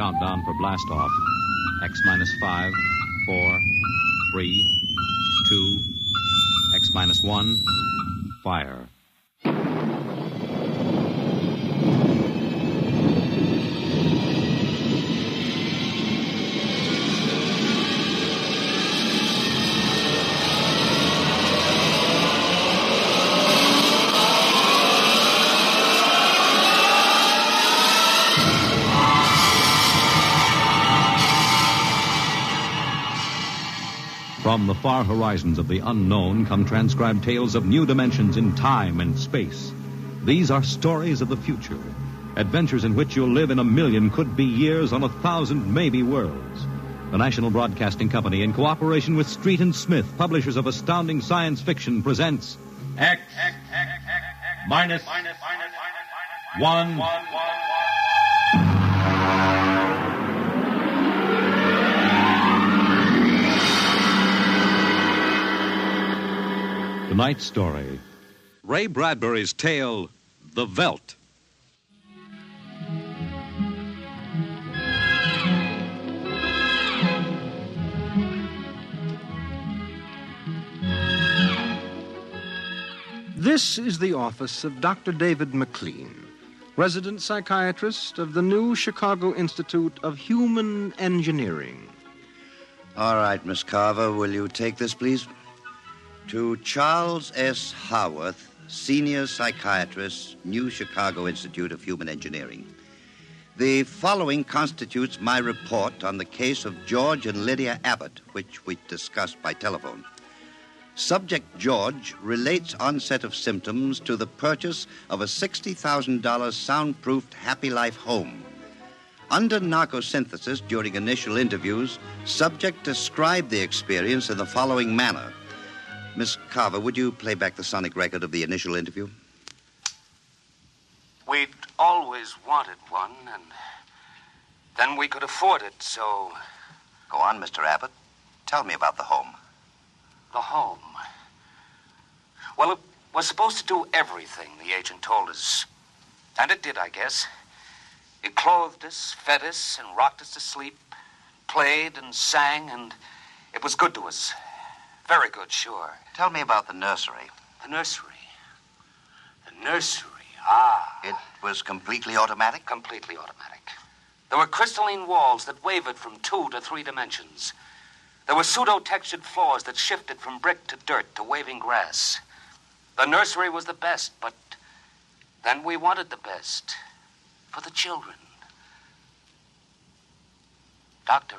countdown for blast-off. X minus 5, 4, 3, 2, X minus 1, fire. From the far horizons of the unknown come transcribed tales of new dimensions in time and space. These are stories of the future, adventures in which you'll live in 1,000,000 could-be years on 1,000 maybe worlds. The National Broadcasting Company, in cooperation with Street and Smith, publishers of astounding science fiction, presents X minus 1. Tonight's story, Ray Bradbury's tale, The Velt. This is the office of Dr. David McLean, resident psychiatrist of the new Chicago Institute of Human Engineering. All right, Miss Carver, will you take this, please? To Charles S. Haworth, senior psychiatrist, New Chicago Institute of Human Engineering. The following constitutes my report on the case of George and Lydia Abbott, which we discussed by telephone. Subject George relates onset of symptoms to the purchase of a $60,000 soundproofed Happy Life home. Under narcosynthesis during initial interviews, subject described the experience in the following manner. Miss Carver, would you play back the sonic record of the initial interview? We'd always wanted one, and then we could afford it, so... Go on, Mr. Abbott. Tell me about the home. The home. Well, it was supposed to do everything the agent told us. And it did, I guess. It clothed us, fed us, and rocked us to sleep, played and sang, and it was good to us. Very good, sure. Tell me about the nursery. The nursery. The nursery, ah. It was completely automatic? Completely automatic. There were crystalline walls that wavered from 2 to 3 dimensions. There were pseudo-textured floors that shifted from brick to dirt to waving grass. The nursery was the best, but then we wanted the best for the children. Doctor,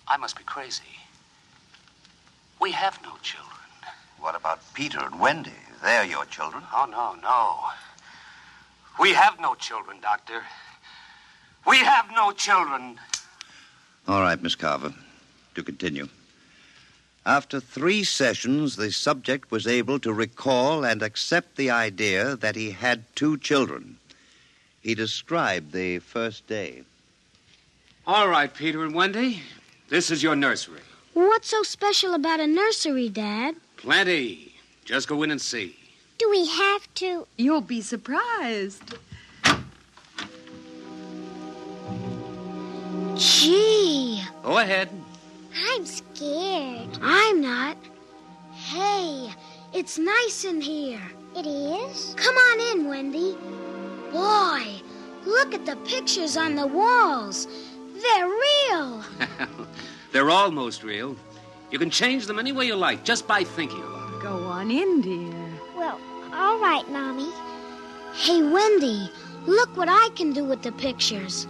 I must be crazy. We have no children. What about Peter and Wendy? They're your children. Oh, no. We have no children, Doctor. We have no children. All right, Miss Carver. To continue. After 3 sessions, the subject was able to recall and accept the idea that he had 2 children. He described the first day. All right, Peter and Wendy. This is your nursery. What's so special about a nursery, Dad? Plenty. Just go in and see. Do we have to? You'll be surprised. Gee. Go ahead. I'm scared. I'm not. Hey, it's nice in here. It is? Come on in, Wendy. Boy, look at the pictures on the walls. They're real. They're almost real. You can change them any way you like, just by thinking about it. Go on in, dear. Well, all right, Mommy. Hey, Wendy, look what I can do with the pictures.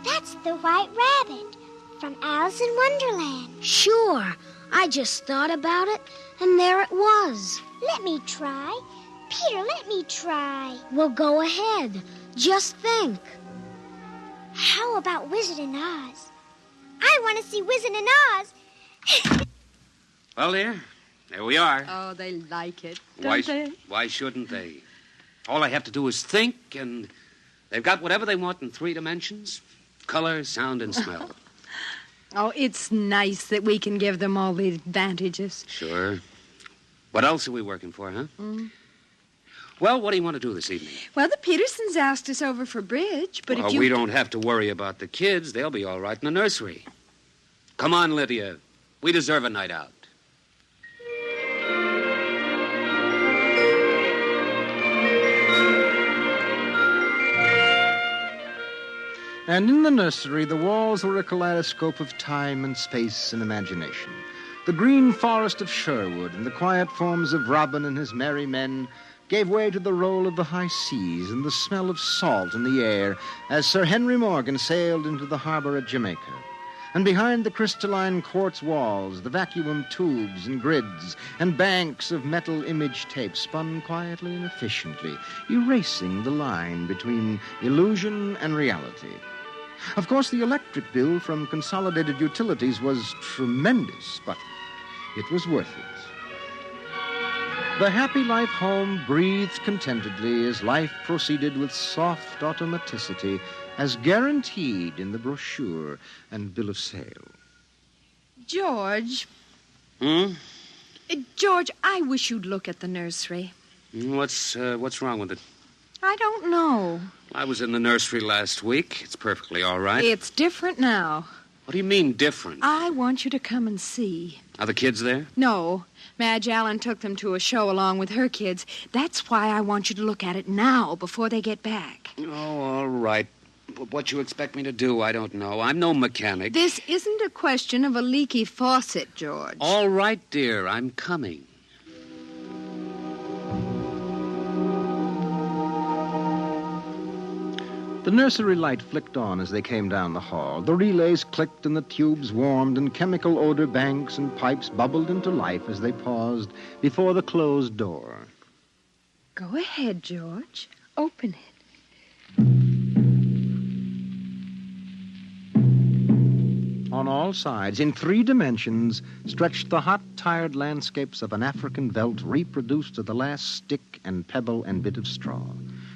That's the White Rabbit from Alice in Wonderland. Sure. I just thought about it, and there it was. Let me try. Peter, let me try. Well, go ahead. Just think. How about Wizard in Oz? I want to see Wizard in Oz. Well, dear, there we are. Oh, they like it, don't they? Why shouldn't they? All I have to do is think, and they've got whatever they want in 3 dimensions. Color, sound, and smell. Oh, it's nice that we can give them all the advantages. Sure. What else are we working for, huh? Well, what do you want to do this evening? Well, the Petersons asked us over for bridge, but if you... we don't have to worry about the kids. They'll be all right in the nursery. Come on, Lydia. We deserve a night out. And in the nursery, the walls were a kaleidoscope of time and space and imagination. The green forest of Sherwood and the quiet forms of Robin and his merry men gave way to the roll of the high seas and the smell of salt in the air as Sir Henry Morgan sailed into the harbor at Jamaica. And behind the crystalline quartz walls, the vacuum tubes and grids and banks of metal image tape spun quietly and efficiently, erasing the line between illusion and reality. Of course, the electric bill from Consolidated Utilities was tremendous, but it was worth it. The happy life home breathed contentedly as life proceeded with soft automaticity as guaranteed in the brochure and bill of sale. George. George, I wish you'd look at the nursery. What's wrong with it? I don't know. I was in the nursery last week. It's perfectly all right. It's different now. What do you mean, different? I want you to come and see. Are the kids there? No. Madge Allen took them to a show along with her kids. That's why I want you to look at it now, before they get back. Oh, all right. What you expect me to do, I don't know. I'm no mechanic. This isn't a question of a leaky faucet, George. All right, dear. I'm coming. The nursery light flicked on as they came down the hall. The relays clicked and the tubes warmed and chemical odor banks and pipes bubbled into life as they paused before the closed door. Go ahead, George. Open it. On all sides, in 3 dimensions, stretched the hot, tired landscapes of an African veldt reproduced to the last stick and pebble and bit of straw.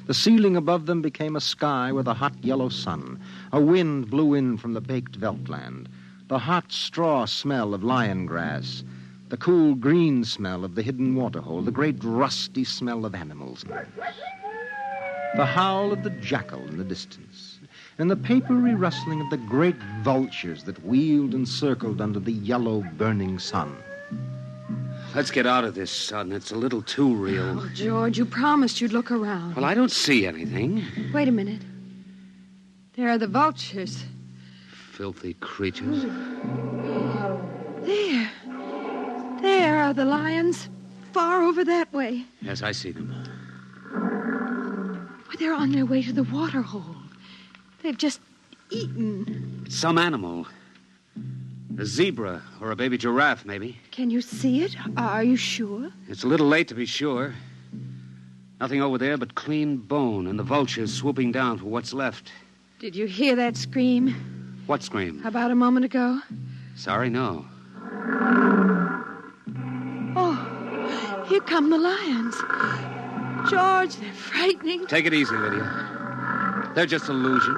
The ceiling above them became a sky with a hot yellow sun. A wind blew in from the baked Veltland. The hot straw smell of lion grass. The cool green smell of the hidden waterhole. The great rusty smell of animals. The howl of the jackal in the distance. And the papery rustling of the great vultures that wheeled and circled under the yellow burning sun. Let's get out of this, son. It's a little too real. Oh, George, you promised you'd look around. Well, I don't see anything. Wait a minute. There are the vultures. Filthy creatures. There are the lions. Far over that way. Yes, I see them. Oh, they're on their way to the waterhole. They've just eaten. It's some animal. A zebra or a baby giraffe, maybe. Can you see it? Are you sure? It's a little late to be sure. Nothing over there but clean bone and the vultures swooping down for what's left. Did you hear that scream? What scream? About a moment ago. Sorry, no. Oh, here come the lions. George, they're frightening. Take it easy, Lydia. They're just illusion.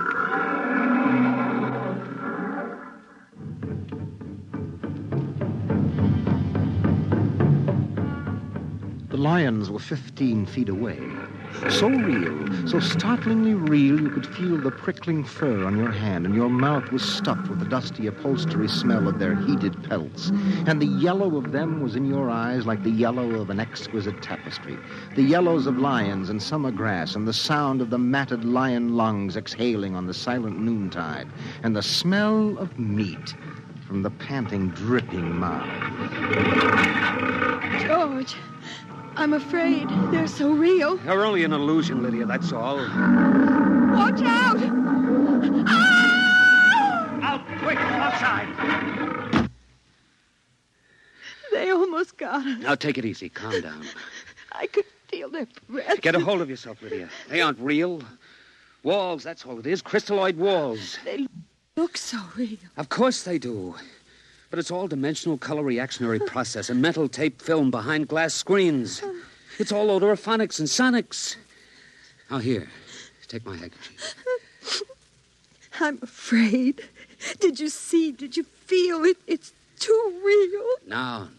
The lions were 15 feet away. So real, so startlingly real, you could feel the prickling fur on your hand, and your mouth was stuffed with the dusty upholstery smell of their heated pelts. And the yellow of them was in your eyes like the yellow of an exquisite tapestry. The yellows of lions and summer grass, and the sound of the matted lion lungs exhaling on the silent noontide, and the smell of meat from the panting, dripping mouth. George, I'm afraid they're so real. They're only an illusion, Lydia, that's all. Watch out! Ah! Out, quick, outside! They almost got us. Now, take it easy. Calm down. I could feel their breath. Get a hold of yourself, Lydia. They aren't real. Walls, that's all it is. Crystalloid walls. They look so real. Of course they do. But it's all dimensional color reactionary process and metal tape film behind glass screens. It's all odorophonics and sonics. Now, here. Take my handkerchief. I'm afraid. Did you see? Did you feel it? It's too real. Now,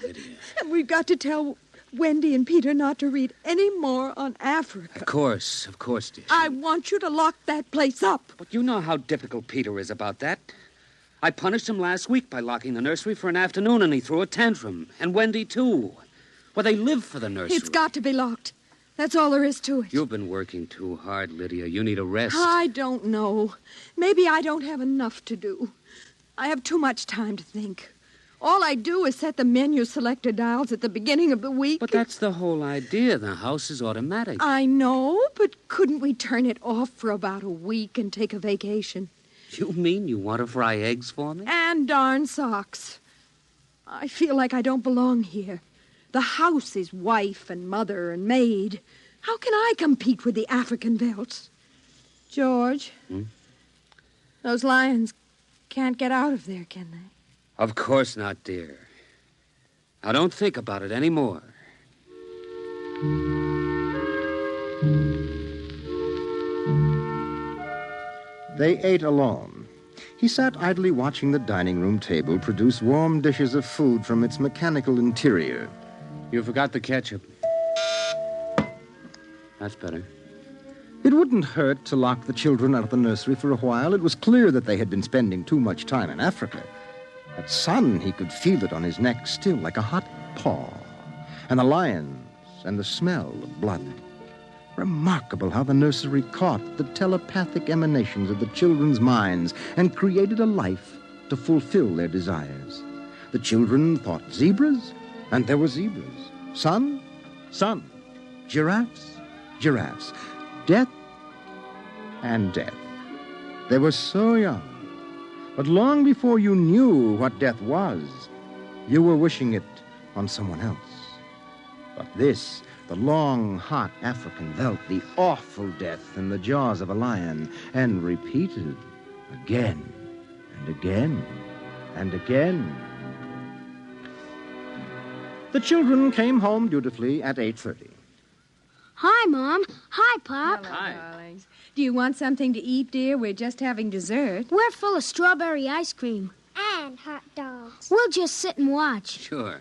Lydia. And we've got to tell Wendy and Peter not to read any more on Africa. Of course, dear. I want you to lock that place up. But you know how difficult Peter is about that. I punished him last week by locking the nursery for an afternoon, and he threw a tantrum. And Wendy, too. Well, they live for the nursery. It's got to be locked. That's all there is to it. You've been working too hard, Lydia. You need a rest. I don't know. Maybe I don't have enough to do. I have too much time to think. All I do is set the menu selector dials at the beginning of the week. But that's the whole idea. The house is automatic. I know, but couldn't we turn it off for about a week and take a vacation? You mean you want to fry eggs for me? And darn socks. I feel like I don't belong here. The house is wife and mother and maid. How can I compete with the African Velts? George, those lions can't get out of there, can they? Of course not, dear. Now, don't think about it anymore. They ate alone. He sat idly watching the dining room table produce warm dishes of food from its mechanical interior. You forgot the ketchup. That's better. It wouldn't hurt to lock the children out of the nursery for a while. It was clear that they had been spending too much time in Africa. That sun, he could feel it on his neck still, like a hot paw. And the lions, and the smell of blood. Remarkable how the nursery caught the telepathic emanations of the children's minds and created a life to fulfill their desires. The children thought zebras, and there were zebras. Sun, sun. Giraffes, giraffes. Death, and death. They were so young. But long before you knew what death was, you were wishing it on someone else. But this, the long, hot African Velt, the awful death in the jaws of a lion, and repeated again and again and again. The children came home dutifully at 8:30. Hi, Mom. Hi, Pop. Hello, darlings. Do you want something to eat, dear? We're just having dessert. We're full of strawberry ice cream. And hot dogs. We'll just sit and watch. Sure.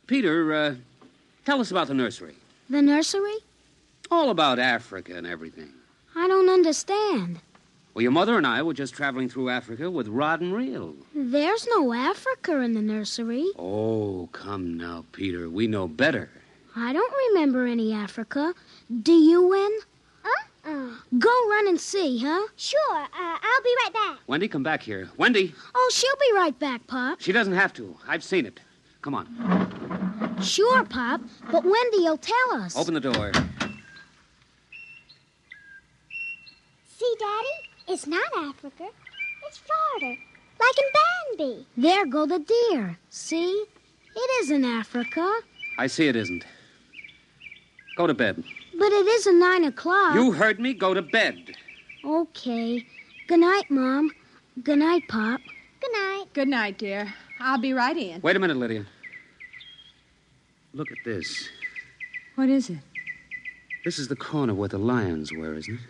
Peter, tell us about the nursery. The nursery? All about Africa and everything. I don't understand. Well, your mother and I were just traveling through Africa with rod and reel. There's no Africa in the nursery. Oh, come now, Peter. We know better. I don't remember any Africa. Do you, Win? Go run and see, huh? Sure, I'll be right back. Wendy, come back here. Wendy! Oh, she'll be right back, Pop. She doesn't have to. I've seen it. Come on. Sure, Pop, but Wendy'll tell us. Open the door. See, Daddy? It's not Africa. It's Florida. Like in Bambi. There go the deer. See? It isn't Africa. I see it isn't. Go to bed. But it isn't 9 o'clock. You heard me. Go to bed. Okay. Good night, Mom. Good night, Pop. Good night. Good night, dear. I'll be right in. Wait a minute, Lydia. Look at this. What is it? This is the corner where the lions were, isn't it?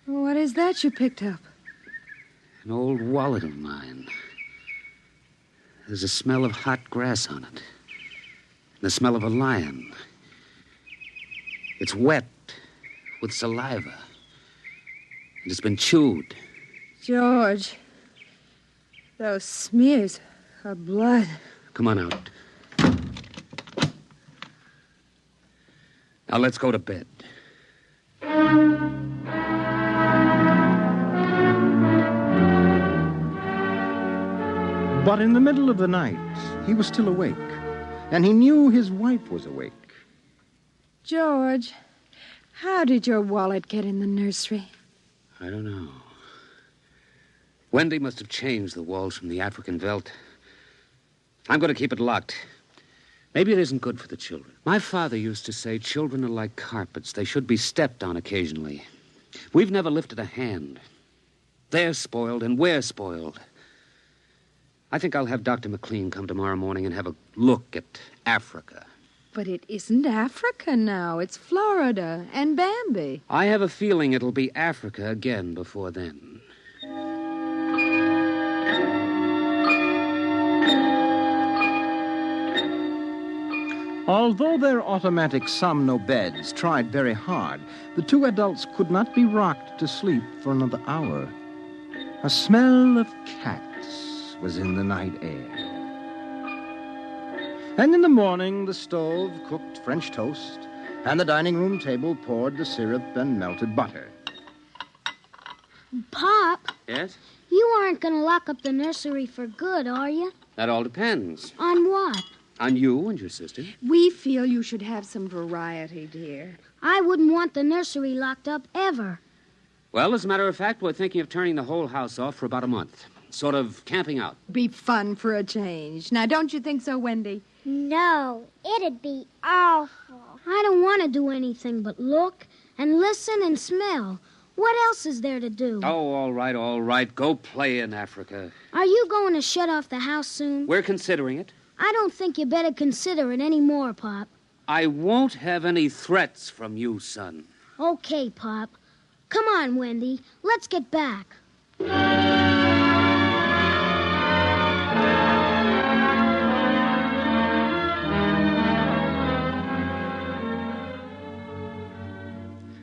What is that you picked up? An old wallet of mine. There's a smell of hot grass on it. And the smell of a lion. It's wet with saliva. And it's been chewed. George, those smears of blood. Come on out. Now let's go to bed. But in the middle of the night, he was still awake, and he knew his wife was awake. George, how did your wallet get in the nursery? I don't know. Wendy must have changed the walls from the African Velt. I'm going to keep it locked. Maybe it isn't good for the children. My father used to say children are like carpets. They should be stepped on occasionally. We've never lifted a hand. They're spoiled and we're spoiled. I think I'll have Dr. McLean come tomorrow morning and have a look at Africa. But it isn't Africa now. It's Florida and Bambi. I have a feeling it'll be Africa again before then. Although their automatic somno beds tried very hard, the two adults could not be rocked to sleep for another hour. A smell of cats was in the night air. And in the morning, the stove cooked French toast, and the dining room table poured the syrup and melted butter. Pop, Yes? you aren't going to lock up the nursery for good, are you? That all depends. On what? On you and your sister. We feel you should have some variety, dear. I wouldn't want the nursery locked up ever. Well, as a matter of fact, we're thinking of turning the whole house off for about a month. Sort of camping out. Be fun for a change. Now, don't you think so, Wendy? No, it'd be awful. I don't want to do anything but look and listen and smell. What else is there to do? Oh, all right. Go play in Africa. Are you going to shut off the house soon? We're considering it. I don't think you better consider it any more, Pop. I won't have any threats from you, son. Okay, Pop. Come on, Wendy. Let's get back.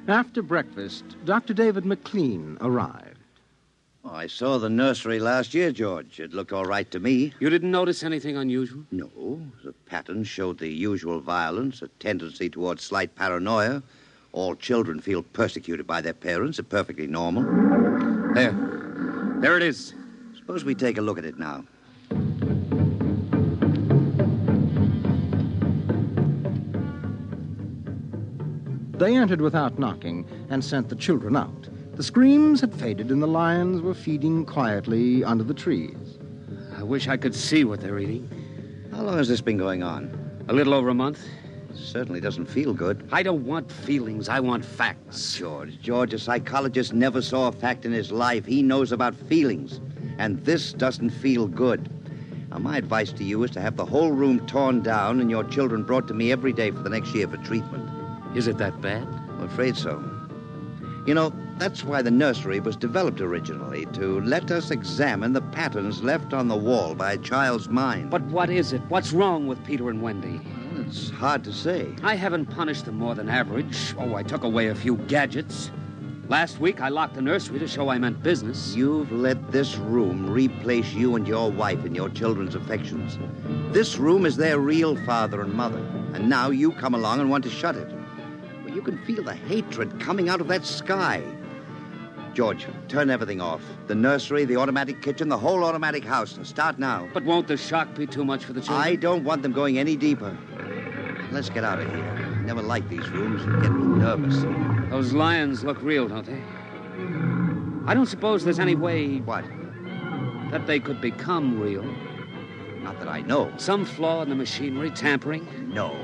After breakfast, Dr. David McLean arrived. Oh, I saw the nursery last year, George. It looked all right to me. You didn't notice anything unusual? No, the pattern showed the usual violence, a tendency towards slight paranoia. All children feel persecuted by their parents. It's perfectly normal. There it is. Suppose we take a look at it now. They entered without knocking and sent the children out. The screams had faded and the lions were feeding quietly under the trees. I wish I could see what they're eating. How long has this been going on? A little over a month. Certainly doesn't feel good. I don't want feelings. I want facts. George, a psychologist never saw a fact in his life. He knows about feelings. And this doesn't feel good. Now, my advice to you is to have the whole room torn down and your children brought to me every day for the next year for treatment. Is it that bad? I'm afraid so. You know, that's why the nursery was developed originally, to let us examine the patterns left on the wall by a child's mind. But what is it? What's wrong with Peter and Wendy? Well, it's hard to say. I haven't punished them more than average. Oh, I took away a few gadgets. Last week, I locked the nursery to show I meant business. You've let this room replace you and your wife in your children's affections. This room is their real father and mother, and now you come along and want to shut it. You can feel the hatred coming out of that sky. George, turn everything off. The nursery, the automatic kitchen, the whole automatic house. Start now. But won't the shock be too much for the children? I don't want them going any deeper. Let's get out of here. I never like these rooms. They get me nervous. Those lions look real, don't they? I don't suppose there's any way... What? That they could become real. Not that I know. Some flaw in the machinery, tampering? No.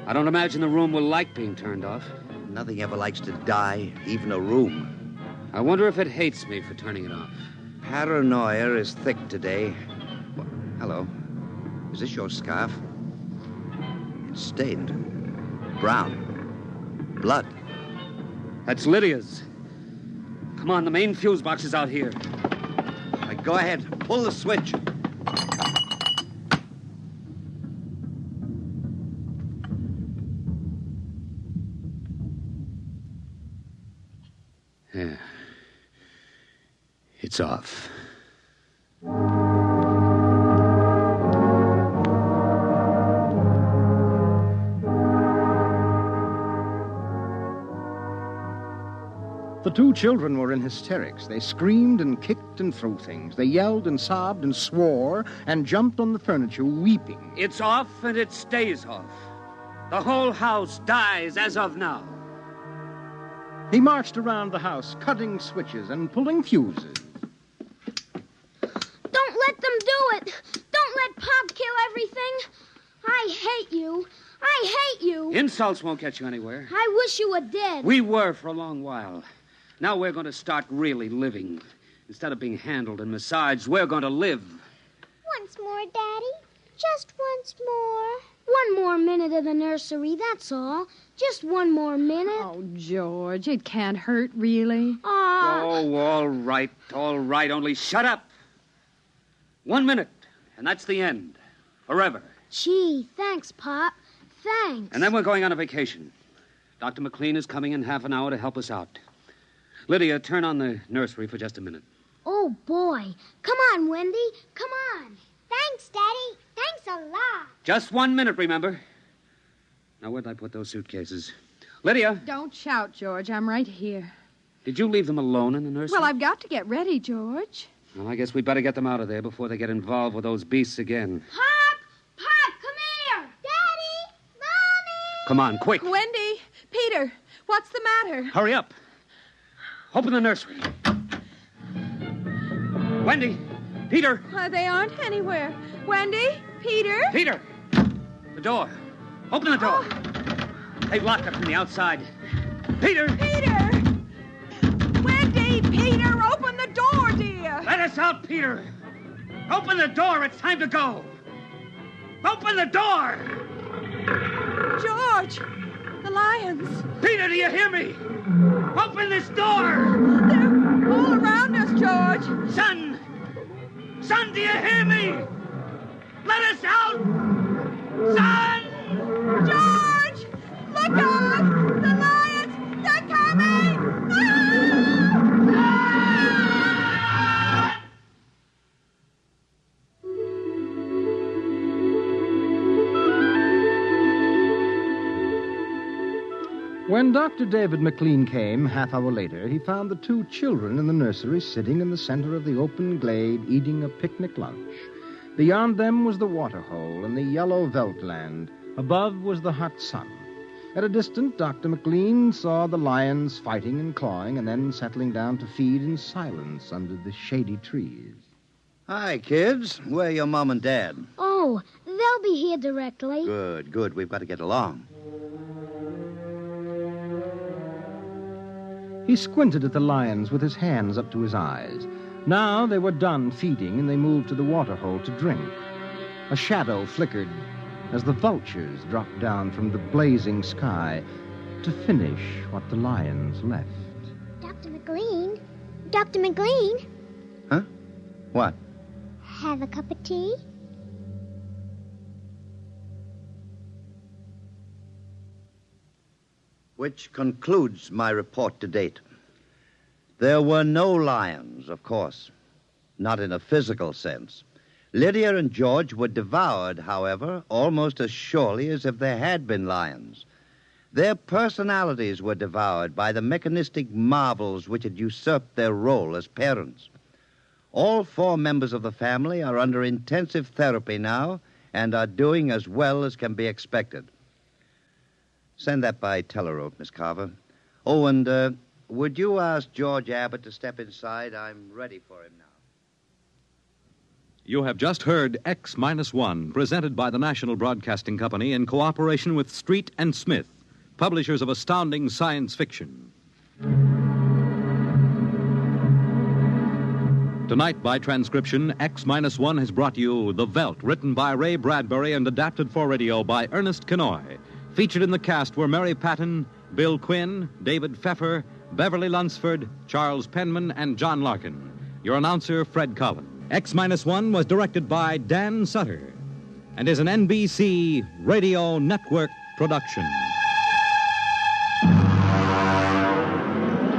I don't imagine the room will like being turned off. Nothing ever likes to die, even a room. I wonder if it hates me for turning it off. Paranoia is thick today. Well, hello. Is this your scarf? It's stained. Brown. Blood. That's Lydia's. Come on, the main fuse box is out here. All right, go ahead. Pull the switch. Yeah. It's off. The two children were in hysterics. They screamed and kicked and threw things. They yelled and sobbed and swore and jumped on the furniture, weeping. It's off and it stays off. The whole house dies as of now. He marched around the house, cutting switches and pulling fuses. Don't let them do it. Don't let Pop kill everything. I hate you. I hate you. Insults won't get you anywhere. I wish you were dead. We were for a long while. Now we're going to start really living. Instead of being handled and massaged, we're going to live. Once more, Daddy. Just once more. One more minute of the nursery, that's all. Just one more minute. Oh, George, it can't hurt, really. Oh, all right. Only shut up. 1 minute, and that's the end. Forever. Gee, thanks, Pop. Thanks. And then we're going on a vacation. Dr. McLean is coming in half an hour to help us out. Lydia, turn on the nursery for just a minute. Oh, boy. Come on, Wendy. Come on. Thanks, Daddy. Thanks a lot. Just 1 minute, remember? Now, where'd I put those suitcases? Lydia! Don't shout, George. I'm right here. Did you leave them alone in the nursery? Well, I've got to get ready, George. Well, I guess we'd better get them out of there before they get involved with those beasts again. Pop! Pop, come here! Daddy! Mommy! Come on, quick. Wendy! Peter! What's the matter? Hurry up. Open the nursery. Wendy! Peter! They aren't anywhere. Wendy? Peter? Peter! The door. Open the door. They've locked it from the outside. Peter! Peter! Wendy! Peter! Open the door, dear! Let us out, Peter! Open the door. It's time to go. Open the door! George! The lions! Peter, do you hear me? Open this door! They're all around us, George! Son! Son, do you hear me? Let us out! Son! George! Look out! The lions! They're coming! When Dr. David McLean came half hour later, he found the two children in the nursery sitting in the center of the open glade eating a picnic lunch. Beyond them was the waterhole and the yellow Veldt land. Above was the hot sun. At a distance, Dr. McLean saw the lions fighting and clawing and then settling down to feed in silence under the shady trees. Hi, kids. Where are your mom and dad? Oh, they'll be here directly. Good, good. We've got to get along. He squinted at the lions with his hands up to his eyes. Now they were done feeding, and they moved to the waterhole to drink. A shadow flickered as the vultures dropped down from the blazing sky to finish what the lions left. Dr. McLean? Dr. McLean? Huh? What? Have a cup of tea? Which concludes my report to date. There were no lions, of course. Not in a physical sense. Lydia and George were devoured, however, almost as surely as if there had been lions. Their personalities were devoured by the mechanistic marvels which had usurped their role as parents. All four members of the family are under intensive therapy now and are doing as well as can be expected. Send that by telerope, Miss Carver. Oh, and would you ask George Abbott to step inside? I'm ready for him now. You have just heard X-1, presented by the National Broadcasting Company in cooperation with Street and Smith, publishers of astounding science fiction. Tonight, by transcription, X-1 has brought you The Velt, written by Ray Bradbury and adapted for radio by Ernest Kinoy. Featured in the cast were Mary Patton, Bill Quinn, David Pfeffer, Beverly Lunsford, Charles Penman, and John Larkin. Your announcer, Fred Collin. X-1 was directed by Dan Sutter and is an NBC Radio Network production.